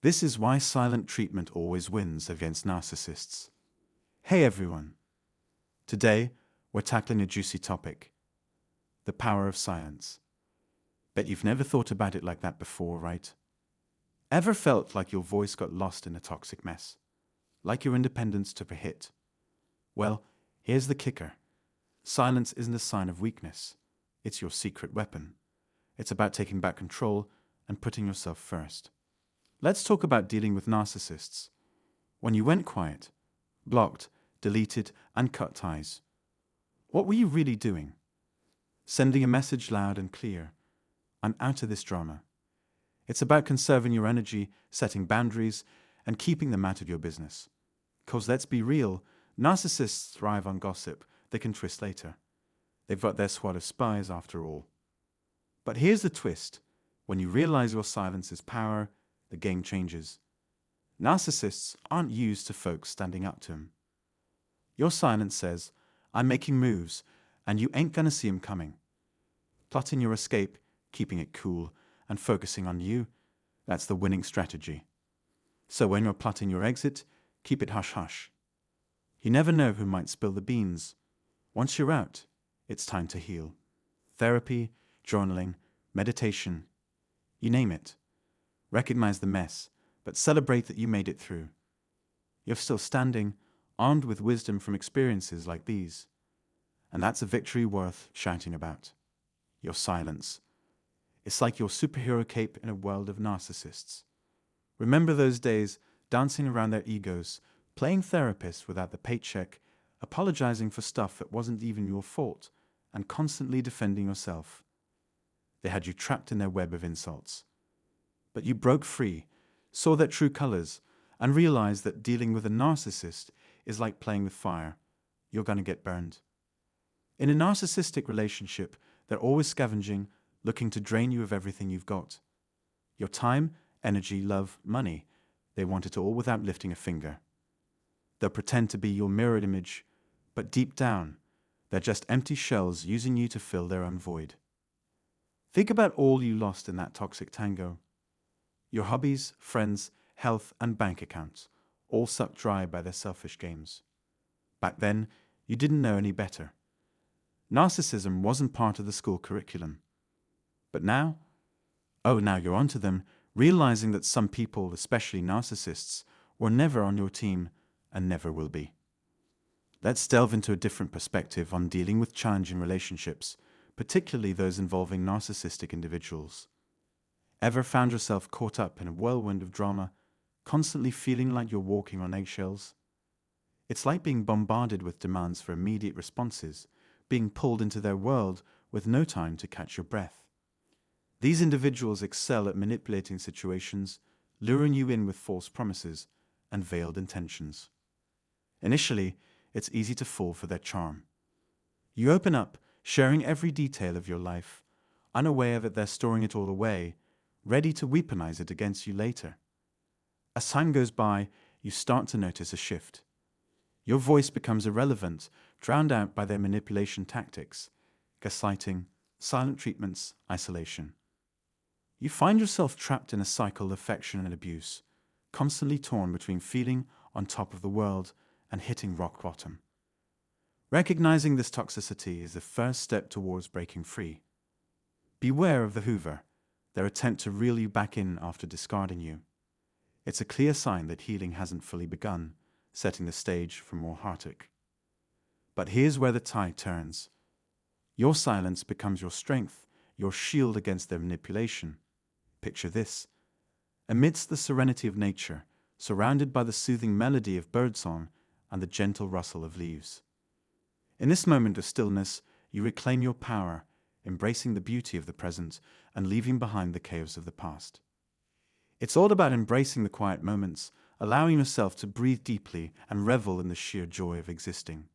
This is why silent treatment always wins against narcissists. Hey everyone! Today, we're tackling a juicy topic: the power of silence. Bet you've never thought about it like that before, right? Ever felt like your voice got lost in a toxic mess? Like your independence took a hit? Well, here's the kicker. Silence isn't a sign of weakness. It's your secret weapon. It's about taking back control and putting yourself first. Let's talk about dealing with narcissists. When you went quiet, blocked, deleted, and cut ties, what were you really doing? Sending a message loud and clear: I'm out of this drama. It's about conserving your energy, setting boundaries, and keeping them out of your business. 'Cause let's be real, narcissists thrive on gossip they can twist later. They've got their squad of spies after all. But here's the twist. When you realize your silence is power, the game changes. Narcissists aren't used to folks standing up to them. Your silence says, I'm making moves, and you ain't gonna see 'em coming. Plotting your escape, keeping it cool, and focusing on you, that's the winning strategy. So when you're plotting your exit, keep it hush-hush. You never know who might spill the beans. Once you're out, it's time to heal. Therapy, journaling, meditation, you name it. Recognize the mess, but celebrate that you made it through. You're still standing, armed with wisdom from experiences like these. And that's a victory worth shouting about. Your silence. It's like your superhero cape in a world of narcissists. Remember those days dancing around their egos, playing therapist without the paycheck, apologizing for stuff that wasn't even your fault, and constantly defending yourself. They had you trapped in their web of insults. But you broke free, saw their true colors, and realized that dealing with a narcissist is like playing with fire. You're going to get burned. In a narcissistic relationship, they're always scavenging, looking to drain you of everything you've got. Your time, energy, love, money. They want it all without lifting a finger. They'll pretend to be your mirrored image, but deep down, they're just empty shells using you to fill their own void. Think about all you lost in that toxic tango. Your hobbies, friends, health, and bank accounts, all sucked dry by their selfish games. Back then, you didn't know any better. Narcissism wasn't part of the school curriculum. But now? Oh, now you're onto them, realizing that some people, especially narcissists, were never on your team and never will be. Let's delve into a different perspective on dealing with challenging relationships, particularly those involving narcissistic individuals. Ever found yourself caught up in a whirlwind of drama, constantly feeling like you're walking on eggshells? It's like being bombarded with demands for immediate responses, being pulled into their world with no time to catch your breath. These individuals excel at manipulating situations, luring you in with false promises and veiled intentions. Initially, it's easy to fall for their charm. You open up, sharing every detail of your life, unaware that they're storing it all away, ready to weaponize it against you later. As time goes by, you start to notice a shift. Your voice becomes irrelevant, drowned out by their manipulation tactics, gaslighting, silent treatments, isolation. You find yourself trapped in a cycle of affection and abuse, constantly torn between feeling on top of the world and hitting rock bottom. Recognizing this toxicity is the first step towards breaking free. Beware of the Hoover, their attempt to reel you back in after discarding you. It's a clear sign that healing hasn't fully begun, setting the stage for more heartache. But here's where the tide turns. Your silence becomes your strength, your shield against their manipulation. Picture this. Amidst the serenity of nature, surrounded by the soothing melody of birdsong and the gentle rustle of leaves. In this moment of stillness, you reclaim your power, embracing the beauty of the present and leaving behind the chaos of the past. It's all about embracing the quiet moments, allowing yourself to breathe deeply and revel in the sheer joy of existing.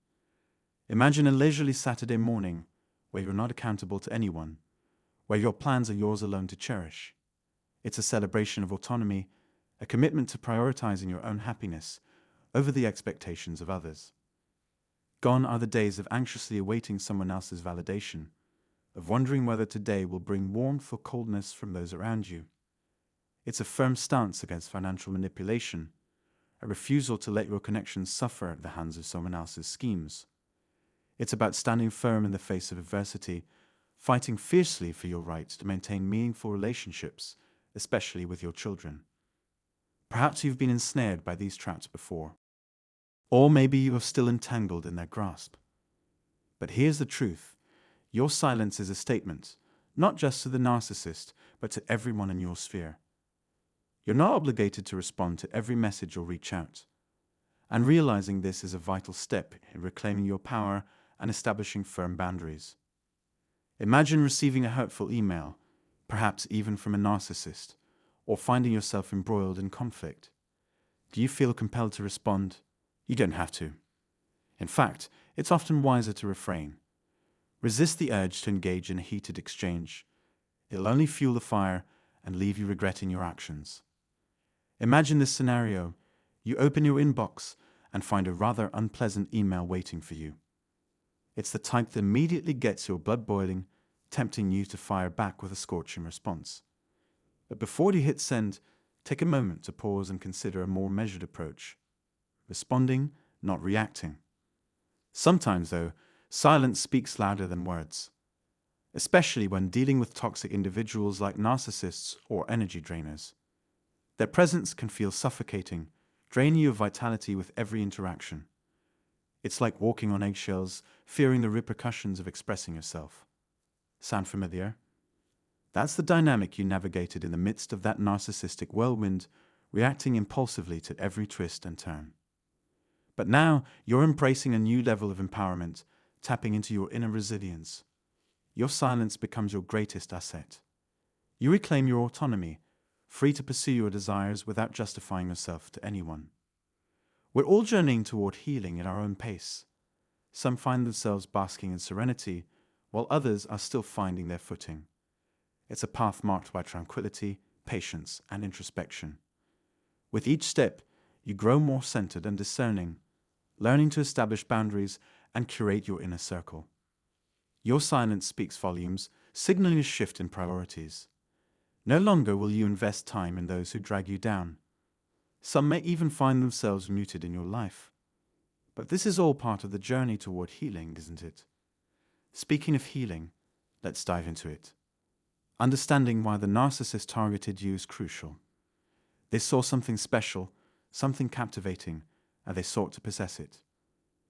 Imagine a leisurely Saturday morning where you're not accountable to anyone, where your plans are yours alone to cherish. It's a celebration of autonomy, a commitment to prioritizing your own happiness over the expectations of others. Gone are the days of anxiously awaiting someone else's validation, of wondering whether today will bring warmth or coldness from those around you. It's a firm stance against financial manipulation, a refusal to let your connections suffer at the hands of someone else's schemes. It's about standing firm in the face of adversity, fighting fiercely for your right to maintain meaningful relationships, especially with your children. Perhaps you've been ensnared by these traps before, or maybe you are still entangled in their grasp. But here's the truth. Your silence is a statement, not just to the narcissist, but to everyone in your sphere. You're not obligated to respond to every message or reach out. And realizing this is a vital step in reclaiming your power and establishing firm boundaries. Imagine receiving a hurtful email, perhaps even from a narcissist, or finding yourself embroiled in conflict. Do you feel compelled to respond? You don't have to. In fact, it's often wiser to refrain. Resist the urge to engage in a heated exchange. It'll only fuel the fire and leave you regretting your actions. Imagine this scenario. You open your inbox and find a rather unpleasant email waiting for you. It's the type that immediately gets your blood boiling, tempting you to fire back with a scorching response. But before you hit send, take a moment to pause and consider a more measured approach. Responding, not reacting. Sometimes, though, silence speaks louder than words, especially when dealing with toxic individuals like narcissists or energy drainers. Their presence can feel suffocating, draining you of vitality with every interaction. It's like walking on eggshells, fearing the repercussions of expressing yourself. Sound familiar? That's the dynamic you navigated in the midst of that narcissistic whirlwind, reacting impulsively to every twist and turn. But now you're embracing a new level of empowerment, tapping into your inner resilience. Your silence becomes your greatest asset. You reclaim your autonomy, free to pursue your desires without justifying yourself to anyone. We're all journeying toward healing at our own pace. Some find themselves basking in serenity, while others are still finding their footing. It's a path marked by tranquility, patience, and introspection. With each step, you grow more centered and discerning, learning to establish boundaries and curate your inner circle. Your silence speaks volumes, signaling a shift in priorities. No longer will you invest time in those who drag you down. Some may even find themselves muted in your life. But this is all part of the journey toward healing, isn't it? Speaking of healing, let's dive into it. Understanding why the narcissist targeted you is crucial. They saw something special, something captivating, and they sought to possess it.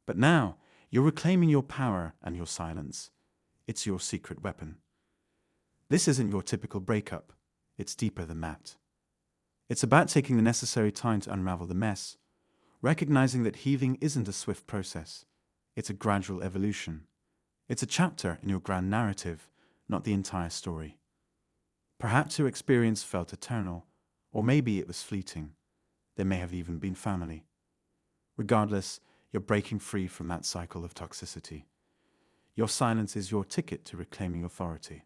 But now, you're reclaiming your power and your silence. It's your secret weapon. This isn't your typical breakup. It's deeper than that. It's about taking the necessary time to unravel the mess, recognizing that healing isn't a swift process. It's a gradual evolution. It's a chapter in your grand narrative, not the entire story. Perhaps your experience felt eternal, or maybe it was fleeting. There may have even been family. Regardless, you're breaking free from that cycle of toxicity. Your silence is your ticket to reclaiming authority.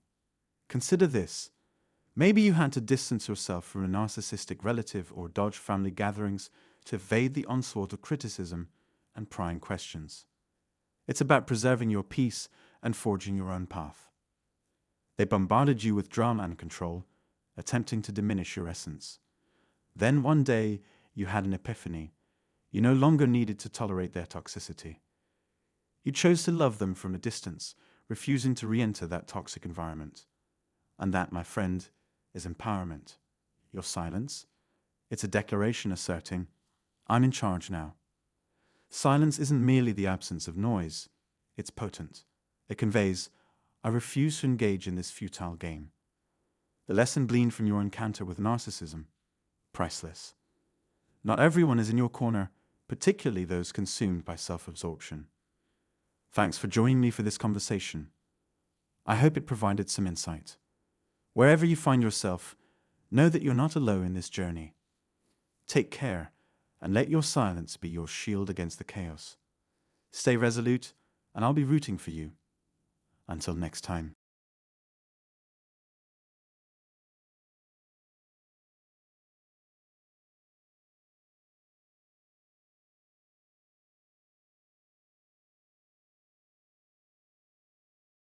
Consider this. Maybe you had to distance yourself from a narcissistic relative or dodge family gatherings to evade the onslaught of criticism and prying questions. It's about preserving your peace and forging your own path. They bombarded you with drama and control, attempting to diminish your essence. Then one day, you had an epiphany. You no longer needed to tolerate their toxicity. You chose to love them from a distance, refusing to re-enter that toxic environment. And that, my friend, is empowerment. Your silence? It's a declaration asserting, I'm in charge now. Silence isn't merely the absence of noise. It's potent. It conveys, I refuse to engage in this futile game. The lesson gleaned from your encounter with narcissism? Priceless. Not everyone is in your corner, particularly those consumed by self-absorption. Thanks for joining me for this conversation. I hope it provided some insight. Wherever you find yourself, know that you're not alone in this journey. Take care, and let your silence be your shield against the chaos. Stay resolute, and I'll be rooting for you. Until next time.